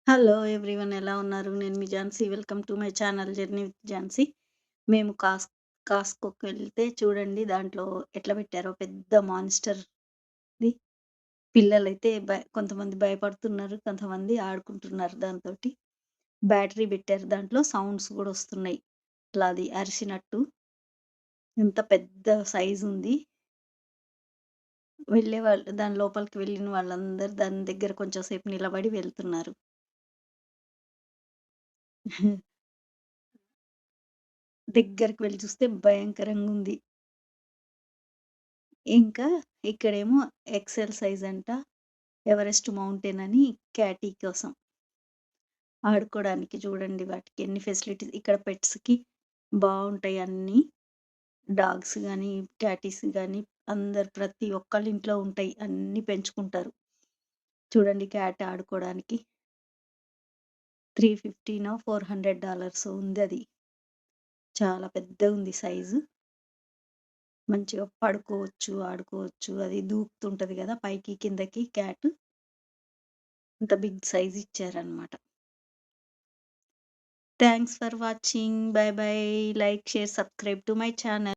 Hello everyone ఎలా ఉన్నారు? నేను మీ Jhansi. Welcome to my channel journey with Jhansi. మేము కాస్ట్‌కోకెళ్తే చూడండి దాంట్లో ఎట్లా పెట్టారో పెద్ద మాన్‌స్టర్‌ది. పిల్లలైతే కొంతమంది భయపడుతున్నారు. కొంతమంది ఆడుకుంటున్నారు దాంతోటి. బ్యాటరీ పెట్టారు దాంట్లో సౌండ్స్ గూడా ఒస్తున్నాయి. ఇట్లా అది అరిసినట్టు. ఎంత పెద్ద సైజుంది. వెళ్ళేవాళ్ళు దాని లోపలికి వెళ్ళిన వాళ్ళందరూ దాని దగ్గర కొంచెం సేపు నిలబడి వెళ్తున్నారు. దగ్గరికి వెళ్లి చూస్తే భయంకరంగుంది. ఇంకా ఇక్కడేమో ఎక్సెల్ సైజ్ అంట. ఎవరెస్ట్ మౌంటైన్ అని క్యాటీ కోసం ఆడుకోవడానికి చూడండి వాటికి ఎన్ని ఫెసిలిటీస్ ఇక్కడ పెట్స్‌కి బావుంటాయి అన్నీ. డాగ్స్ గానీ, క్యాటీస్ గానీ అందరు ప్రతి ఒక్కళ్ళ ఇంట్లో ఉంటాయి. అన్నీ పెంచుకుంటారు. చూడండి క్యాట్ ఆడుకోవడానికి 350నో, $400 ఉందది. చాలా పెద్దగుంది సైజు. మంచిగా పడుకోవచ్చు, ఆడుకోవచ్చు. అది దూకుతుంటది గదా! పైకి కిందకి క్యాట్. అంత బిగ్ సైజ్ ఇచ్చారనమాట. Thanks for watching. By by. Like, share, subscribe to my channel.